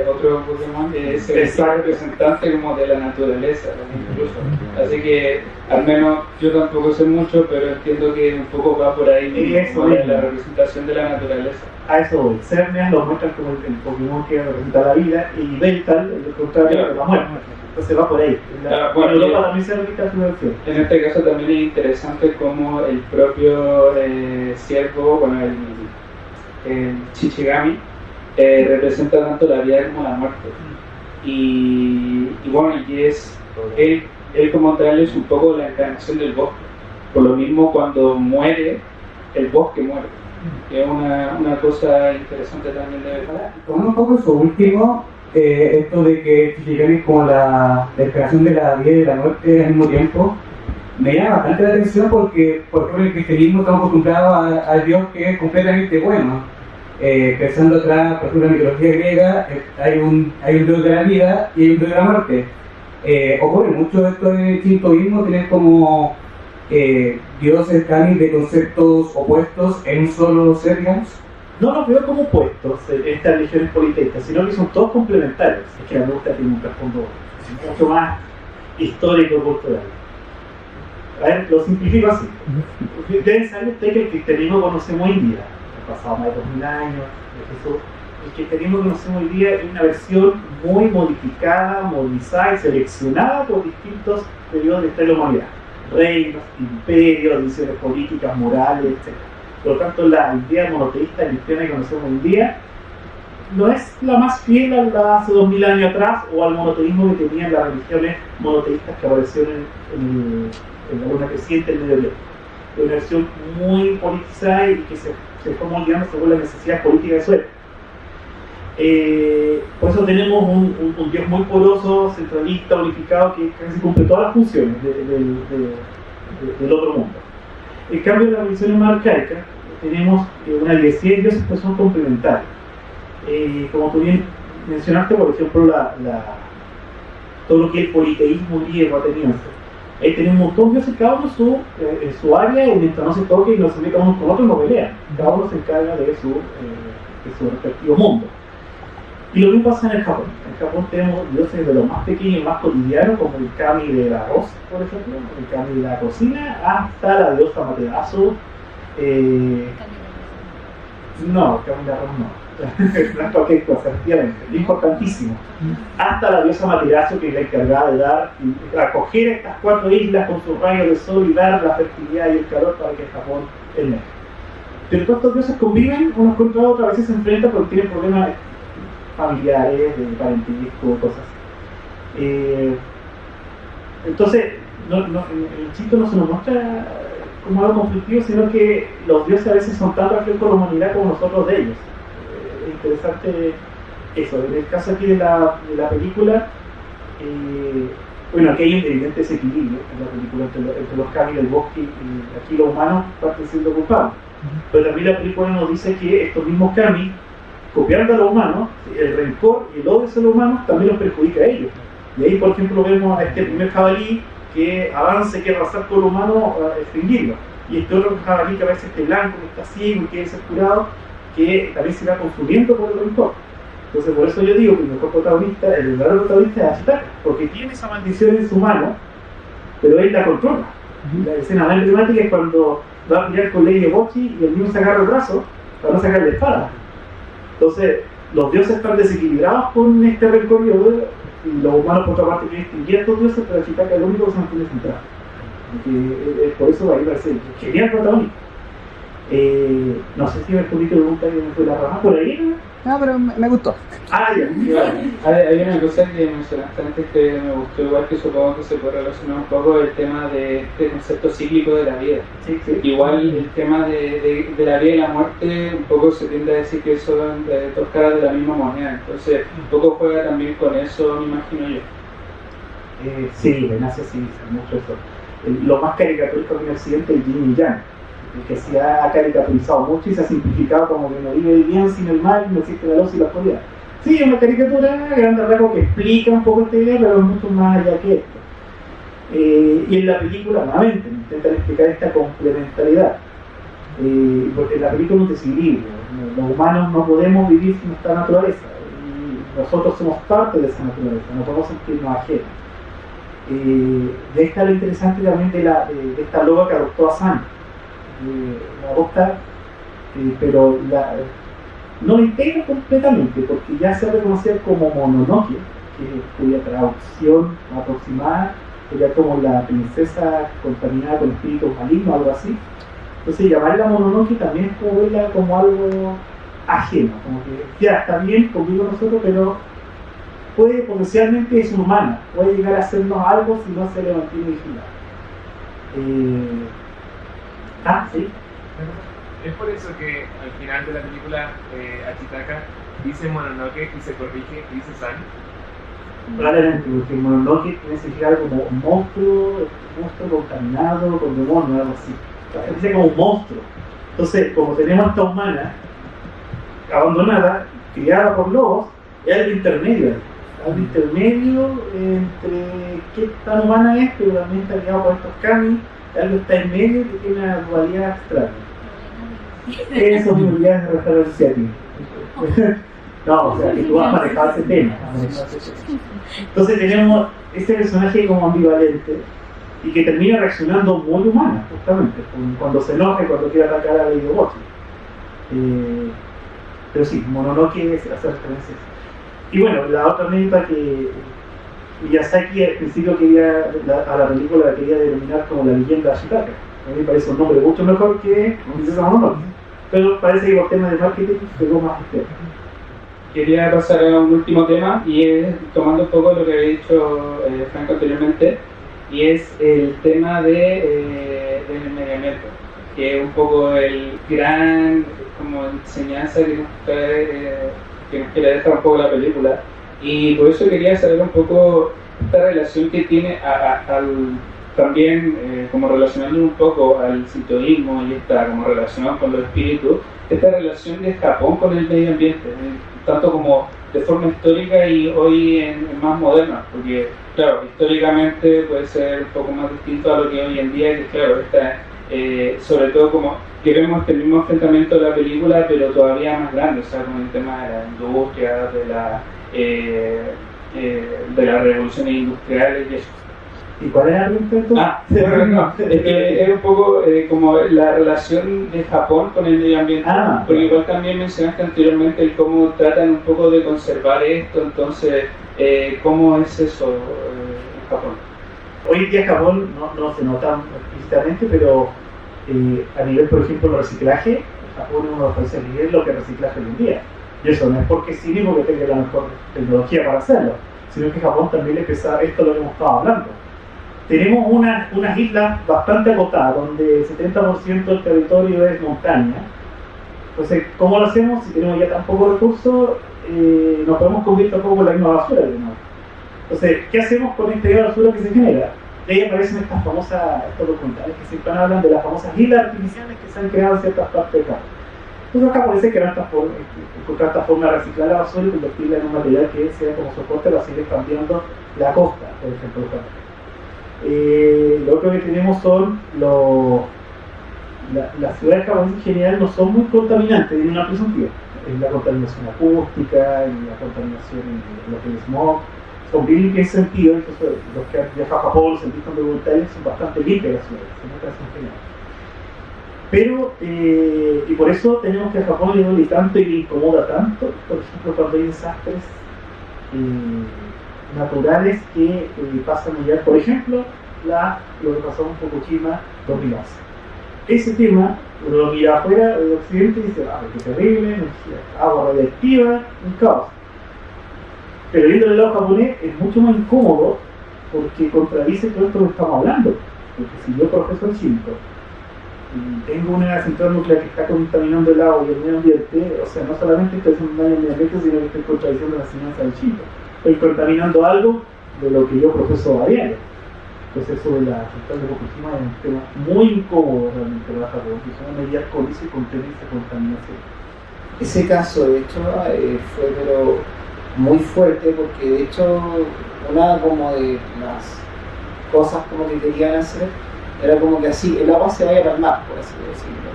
otro Pokémon, es el representante como de la naturaleza, incluso. Así que, al menos, yo tampoco sé mucho, pero entiendo que un poco va por ahí la representación de la naturaleza. A eso voy. Cerneas lo muestran como el Pokémon que representa la vida y Beltal, el contrario, la muerte. Entonces va por ahí. Bueno, en Europa también se repite su versión. En este caso también es interesante como el propio ciervo, bueno, el Shichigami, representa tanto la vida como la muerte. Y bueno, y es él como tal es un poco la encarnación del bosque. Por lo mismo, cuando muere, el bosque muere. Que es una cosa interesante también de ver. Tomando un poco eso último, esto de que Shichigami es como la encarnación de la vida y de la muerte al mismo tiempo, me llama bastante la atención porque, por ejemplo, en el cristianismo estamos acostumbrados al Dios que es completamente bueno. Pensando atrás, por ejemplo, en la mitología griega, hay un Dios de la vida y hay un Dios de la muerte. Ocurre mucho esto en el shintoísmo, tener como dioses kami de conceptos opuestos en un solo ser, digamos. No los veo como opuestos en estas religiones politeístas, sino que son todos complementarios. Es que la pregunta tiene un trasfondo mucho más histórico-cultural. A ver, lo simplifico así. Deben saber ustedes que el cristianismo conocemos hoy día, han pasado más de 2000 años de Jesús. El cristianismo que conocemos hoy día es una versión muy modificada, modernizada y seleccionada por distintos periodos de la historia de la humanidad. Reinos, imperios, divisiones políticas, morales, etc. Por lo tanto, la idea monoteísta cristiana que conocemos hoy en día no es la más fiel a la hace 2000 años atrás o al monoteísmo que tenían las religiones monoteístas que aparecieron en la luna creciente del Medio Oriente. Es una versión muy politizada y que se fue moldeando según la necesidad política de su época. Por eso tenemos un Dios muy poroso, centralista, unificado, que casi cumple todas las funciones del otro mundo. En cambio, en la religión más arcaica tenemos una diversidad de dioses que son complementarios. Como tú bien mencionaste, por ejemplo, todo lo que es el politeísmo griego ateniense. Ahí tenemos un montón de dioses, cada uno en su área, y mientras no se toque y no se meta unos con otros, no pelean. Cada uno se encarga de su respectivo mundo. Y lo mismo pasa en el Japón. En Japón tenemos dioses de los más pequeños y más cotidianos, como el kami del arroz, por ejemplo, el kami de la cocina, hasta la diosa Materazo. No, el kami del arroz no. No es cualquier cosa, efectivamente, es importantísimo. Hasta la diosa Materazo, que es la encargada de dar y acoger estas 4 islas con sus rayos de sol y dar la fertilidad y el calor para que Japón emerja. Pero todos estos dioses conviven unos contra otros, a veces se enfrentan porque tienen problemas familiares, de parentesco, cosas. Entonces, el Shinto no se nos muestra como algo conflictivo, sino que los dioses a veces son tan reflejos de la humanidad como nosotros de ellos. Es interesante eso. En el caso aquí de la película, bueno, aquí hay un evidente desequilibrio en la película entre los kami del bosque y aquí los humanos parten siendo culpables. Pero también la película nos dice que estos mismos kami, copiando a los humanos, el rencor y el odio hacia los humanos también los perjudica a ellos. Y ahí, por ejemplo, vemos a este primer jabalí que avanza y quiere arrasar con los humanos a extinguirlo. Y este otro jabalí que a veces blanco, que está ciego y que es descurado, que también se va consumiendo por el rencor. Entonces, por eso yo digo que el mejor protagonista, el verdadero protagonista es Ashitaka, porque tiene esa maldición en su mano, pero él la controla. La escena más emblemática es cuando va a pelear con Lady Bochi y el niño se agarra el brazo para no sacarle la espada. Entonces, los dioses están desequilibrados con este rencor y odio, y los humanos, por otra parte, quieren extinguir a estos dioses, pero Ashitaka es el único que se mantiene centrado. Por eso ahí parece genial protagonista. No sé si me respondí tu pregunta que me fue la rama por ahí, ¿no? No, pero me gustó. Ah, ya. Hay una cosa que mencionaste antes que me gustó, igual que supongo que se puede relacionar un poco el tema de este concepto cíclico de la vida. Sí, sí. Igual el tema de la vida y la muerte, un poco se tiende a decir que son dos caras de la misma moneda, entonces un poco juega también con eso, me imagino yo. Sí, en Asia sí dice mucho eso. Lo más caricaturístico en Occidente es el yin y yang, el que se ha caricaturizado mucho y se ha simplificado como que no vive el bien sin el mal, no existe la luz y la oscuridad. Sí, es una caricatura grande rasgo que explica un poco esta idea, pero es mucho más allá que esto. Y en la película, nuevamente, intentan explicar esta complementariedad. Porque en la película es un desequilibrio. Los humanos no podemos vivir sin esta naturaleza. Y nosotros somos parte de esa naturaleza, no podemos sentirnos ajenos. De esta lo interesante también de esta loba que adoptó a Sam. La adopta, pero no la integra completamente, porque ya se reconoce como Mononoke, cuya traducción aproximada sería como la princesa contaminada con espíritus malignos, algo así. Entonces llamarla Mononoke también es como verla como algo ajeno, como que ya está bien, convive con nosotros, pero puede potencialmente es humana, puede llegar a hacernos algo si no se le mantiene vigilado. Sí. Es por eso que al final de la película Ashitaka dice Mononoke y se corrige y dice San. Probablemente, porque Mononoke tiene significado como un monstruo contaminado, con demonio, algo así. Dice como un monstruo. Entonces, como tenemos esta humana abandonada, criada por lobos, es algo intermedio. Algo intermedio entre qué tan humana es, pero también está criado por estos kami, algo está en medio que tiene una dualidad extraña. Eso es mi unidad de referencia a ti. No, o sea, que tú vas a manejar ese tema. Entonces tenemos este personaje como ambivalente y que termina reaccionando muy humana, justamente, cuando se enoja y cuando quiere atacar a Lady Bochi. Pero sí, Mononoke hace referencia. Y bueno, la otra anécdota que Miyazaki al principio a la película la quería denominar como la leyenda de Ashitaka. A mí me parece un nombre mucho mejor que Princesa Mononoke. Pero parece que por temas de marketing pegó más este. Quería pasar a un último tema y es tomando un poco lo que había dicho Franco anteriormente, y es el tema del medio ambiente, que es un poco el gran como enseñanza que nos quiere dejar un poco la película, y por eso quería saber un poco esta relación que tiene también como relacionándolo un poco al sintoísmo y esta como relacionado con los espíritus, esta relación de Japón con el medio ambiente, tanto como de forma histórica y hoy en más moderna, porque claro, históricamente puede ser un poco más distinto a lo que hoy en día, que claro, está sobre todo como que vemos este mismo enfrentamiento de la película, pero todavía más grande, o sea, con el tema de la industria, de las revoluciones industriales y eso. ¿Y cuál es el argumento? No, es que es un poco como la relación de Japón con el medio ambiente, porque igual también mencionaste anteriormente el cómo tratan un poco de conservar esto, entonces, ¿cómo es eso en Japón? Hoy en día Japón no se nota explícitamente, pero a nivel, por ejemplo, de reciclaje, Japón es uno de los países líderes lo que reciclaje hoy en día. Y eso no es porque sí mismo que tenga la mejor tecnología para hacerlo, sino que Japón también le pesa esto lo que hemos estado hablando. Tenemos unas islas bastante acotadas, donde el 70% del territorio es montaña. Entonces, ¿cómo lo hacemos? Si tenemos ya tan pocos recursos, nos podemos cubrir tampoco con la misma basura que tenemos. Entonces, ¿qué hacemos con esta basura que se genera? De ahí aparecen estos documentales que siempre hablan de las famosas islas artificiales que se han creado en ciertas partes de Japón. Entonces acá parece que encontrar esta forma de reciclar la basura y convertirla en un material que sea como soporte para seguir cambiando la costa, por ejemplo, de Japón. Lo otro que tenemos son las ciudades japonesas en general no son muy contaminantes en un amplio sentido. La contaminación acústica, la contaminación en lo que es smog, son bien limpias en ese sentido. Entonces, los que han viajado a Japón, los cientistas documentales, son bastante limpias las ciudades, se nota eso en general. Pero, y por eso tenemos que a Japón le duele tanto y le incomoda tanto, por ejemplo, cuando hay desastres naturales que pasan allá, por ejemplo, lo que pasó en Fukushima 2011. Ese tema, uno lo mira afuera del occidente y dice, qué terrible, agua radiactiva, un caos. Pero viendo el lado japonés es mucho más incómodo porque contradice todo esto que estamos hablando. Porque si yo, profesor Shinto, tengo una central nuclear que está contaminando el agua y el medio ambiente, o sea, no solamente estoy haciendo daño al medio ambiente, sino que estoy contradiciendo la enseñanza del Shinto. Estoy contaminando algo de lo que yo profeso a diario. Entonces, eso de la central de Fukushima es un tema muy incómodo realmente para Japón, que son medidas con eso y contener esa contaminación. Ese caso, de hecho, fue pero muy fuerte porque, de hecho, una como de las cosas como que querían hacer era como que así, el agua se vaya para el mar, por así decirlo.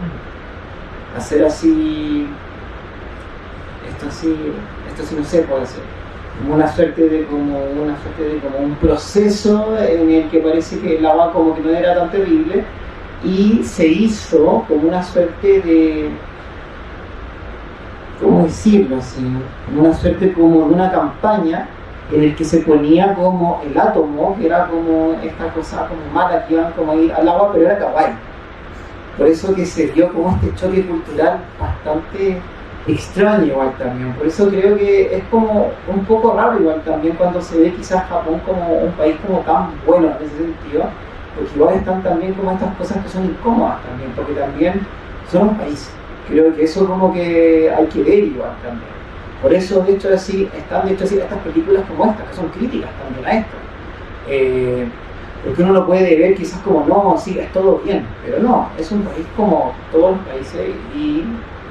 Hacer así, esto sí no se puede hacer. Como una suerte de un proceso en el que parece que el agua como que no era tan terrible y se hizo como una suerte de, ¿cómo decirlo así? Una suerte como de una campaña en el que se ponía como el átomo, que era como esta cosa como mala que iban como a ir al agua, pero era kawaii. Por eso que se dio como este choque cultural bastante extraño igual también. Por eso creo que es como un poco raro igual también cuando se ve quizás Japón como un país como tan bueno en ese sentido, porque igual están también como estas cosas que son incómodas también, porque también son un país. Creo que eso como que hay que ver igual también. Por eso, de hecho, están estas películas como estas, que son críticas también a esto. Porque uno lo puede ver quizás como, no, sí, es todo bien, pero no, es un país como todos los países y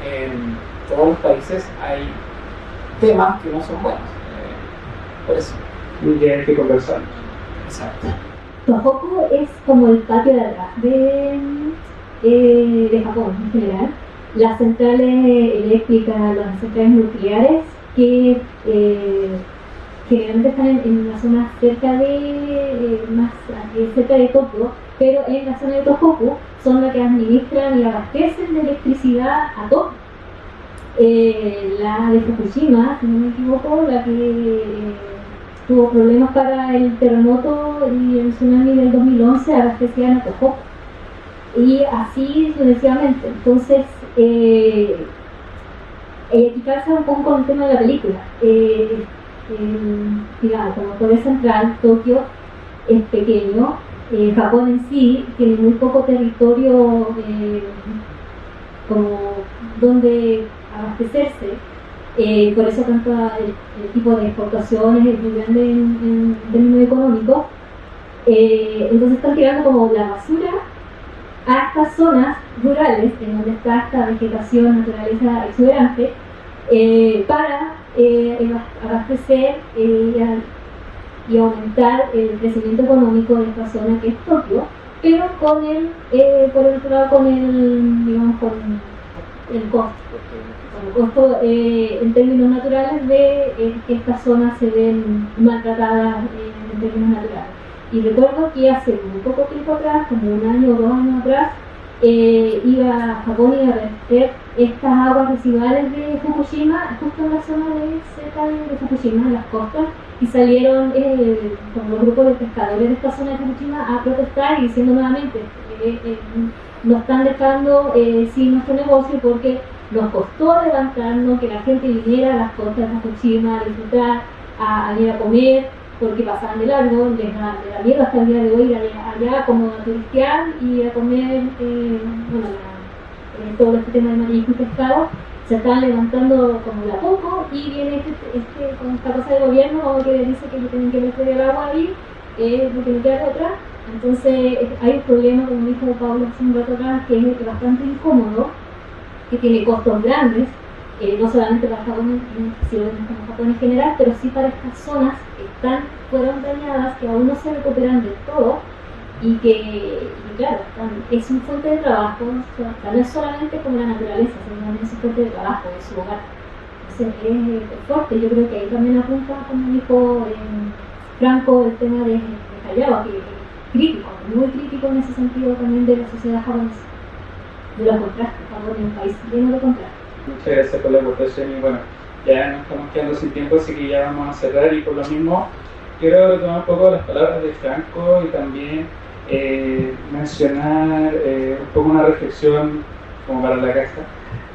en todos los países hay temas que no son buenos. Por eso. Y que hay que conversar. Exacto. Tohoku es como el patio de atrás de Japón en general. Las centrales eléctricas, las centrales nucleares que generalmente están en una zona cerca de Tokio, pero en la zona de Tohoku son las que administran y abastecen de electricidad a Tokio. La de Fukushima, si no me equivoco, la que tuvo problemas para el terremoto y el tsunami del 2011, abastecían a Tohoku. Y así sucesivamente. Entonces, aquí calza un poco con el tema de la película. Digamos, como poder central, Tokio es pequeño, Japón en sí tiene muy poco territorio como donde abastecerse, por eso tanto el tipo de exportaciones es muy grande en términos económicos. Entonces están tirando como la basura a estas zonas rurales en donde está esta vegetación, naturaleza exuberante, para abastecer y aumentar el crecimiento económico de esta zona que es Tokio, pero con por el otro lado, con el costo. El costo en términos naturales de que estas zonas se ven maltratadas en términos naturales. Y recuerdo que hace muy poco tiempo atrás, como 1 año o 2 años atrás, Japón iba a verter estas aguas residuales de Fukushima justo en la zona cerca de Fukushima, en las costas, y salieron como los grupos de pescadores de esta zona de Fukushima a protestar y diciendo nuevamente nos están dejando sin nuestro negocio porque nos costó levantarnos, que la gente viniera a las costas de Fukushima a disfrutar, a ir a comer, porque pasaban de largo, les da miedo hasta el día de hoy ir allá como a turistear y a comer todo este tema de marisco y pescado. Se están levantando como de a poco y viene con esta cosa del gobierno que dice que tienen que meter el agua ahí porque no queda otra. Entonces hay un problema, como dijo Pablo hace un rato atrás, que es bastante incómodo, que tiene costos grandes, no solamente para Japón, sino como Japón en general, pero sí para estas zonas que fueron dañadas, que aún no se recuperan del todo, y claro, es una fuente de trabajo, no es solamente como la naturaleza, sino también es una fuente de trabajo, es su hogar. Entonces es fuerte, yo creo que ahí también apunta, como dijo Franco, el tema de Hayao, que es crítico, muy crítico en ese sentido también de la sociedad japonesa, de los contrastes. Japón es un país lleno de contrastes. Muchas gracias por la aportación y bueno, ya nos estamos quedando sin tiempo, así que ya vamos a cerrar y por lo mismo quiero retomar un poco las palabras de Franco y también mencionar un poco una reflexión como para la casa,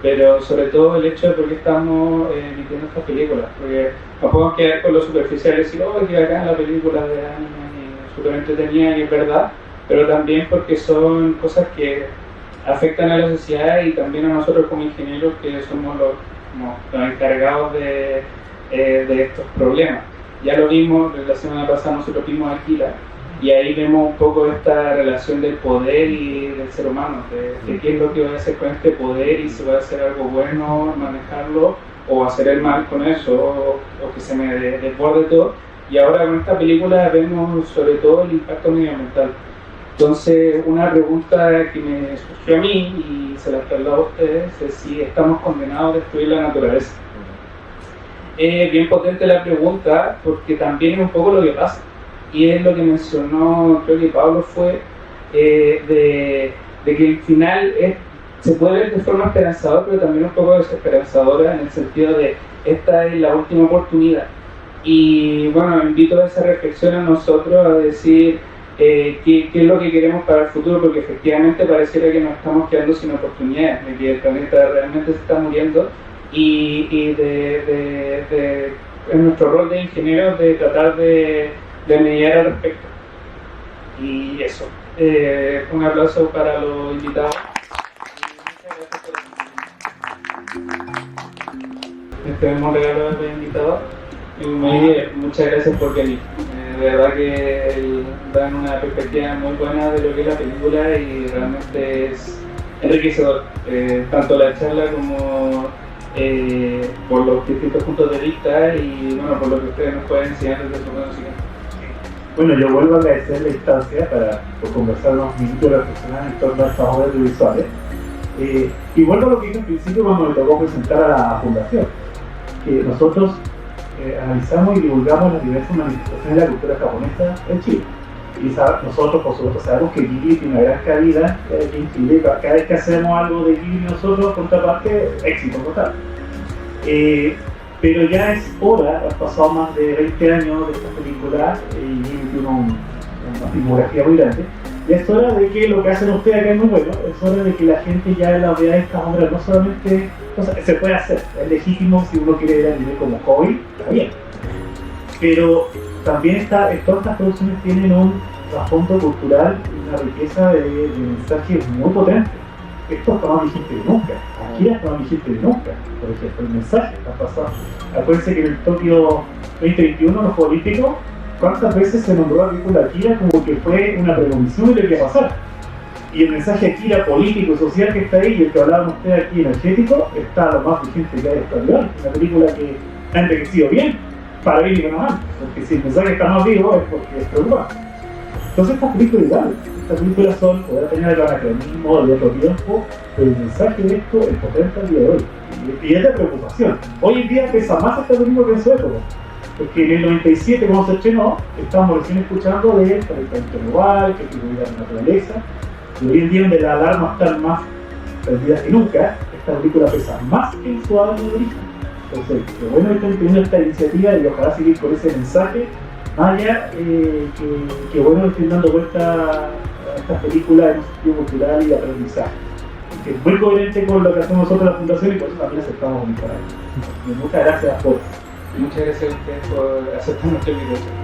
pero sobre todo el hecho de por qué estamos emitiendo estas películas, porque no podemos quedar con lo superficial y decir, oh, que acá la película de anime y súper entretenida y es verdad, pero también porque son cosas que afectan a la sociedad y también a nosotros como ingenieros que somos los encargados de estos problemas. Ya lo vimos, la semana pasada nosotros vimos Akira y ahí vemos un poco esta relación del poder y del ser humano, de qué es lo que va a hacer con este poder y si va a hacer algo bueno, manejarlo o hacer el mal con eso o que se me desborde todo. Y ahora con esta película vemos sobre todo el impacto medioambiental. Entonces, una pregunta que me surgió a mí y se la traslado a ustedes es si estamos condenados a destruir la naturaleza. Es bien potente la pregunta porque también es un poco lo que pasa y es lo que mencionó, creo que Pablo fue, de que al final se puede ver de forma esperanzadora, pero también un poco desesperanzadora en el sentido de esta es la última oportunidad. Y bueno, invito a esa reflexión a nosotros a decir qué es lo que queremos para el futuro, porque efectivamente pareciera que nos estamos quedando sin oportunidades, de que el planeta realmente se está muriendo y en nuestro rol de ingenieros de tratar de mediar al respecto. Y eso, un aplauso para los invitados. Este mismo regalo de los invitados. Muchas gracias por venir. De verdad que dan una perspectiva muy buena de lo que es la película y realmente es enriquecedor, tanto la charla como por los distintos puntos de vista y bueno, por lo que ustedes nos pueden enseñar desde su conocimiento. Bueno, yo vuelvo a agradecer la instancia por conversar unos minutos y reflexionar en torno a estas obras audiovisuales. Y vuelvo a lo que dije al principio cuando me tocó presentar a la fundación, que nosotros analizamos y divulgamos las diversas manifestaciones de la cultura japonesa en Chile. Y nosotros, por supuesto, sabemos que Ghibli tiene una gran cabida en Chile. Cada vez que hacemos algo de Ghibli nosotros, contraparte, éxito total. Pero ya es hora, han pasado más de 20 años de esta película y tiene una filmografía muy grande, Y es hora de que lo que hacen ustedes acá es muy bueno, es hora de que la gente ya la vea estas obras, no solamente, o sea, se puede hacer, es legítimo si uno quiere ver anime como hobby, está bien. Pero también todas estas producciones tienen un trasfondo cultural y una riqueza de mensajes muy potentes. Esto está más vigente que nunca, Akira está más vigente que nunca, por ejemplo, el mensaje está pasando. Acuérdense que en el Tokio 2021, los Juegos Olímpicos, ¿cuántas veces se nombró a la película Akira como que fue una premonición de lo que iba a pasar? Y el mensaje Akira político y social que está ahí, y el que hablaban ustedes aquí energético, está lo más vigente que hay hasta ahora. Una película que ha envejecido bien, para bien y para mal, porque si el mensaje está más vivo es porque es preocupante. Entonces estas películas igual, estas películas son, podrá tener el anacronismo de otro tiempo, pero el mensaje de esto es potente al día de hoy. Y es de preocupación. Hoy en día pesa más esta película que en su época. Porque en el 97, cuando se estrenó, estábamos recién escuchando de calentamiento global, que cuidar la naturaleza, y hoy en día donde las alarmas están más prendidas que nunca, esta película pesa más que en su año de origen. Entonces, lo bueno es que estén teniendo esta iniciativa y ojalá seguir con ese mensaje, más allá que bueno estén dando vuelta a estas películas en un sentido cultural y de aprendizaje. Que es muy coherente con lo que hacemos nosotros en la Fundación y por eso también aceptamos con Nicolás. Muchas gracias por... Muchas gracias a ustedes por aceptar nuestra invitación.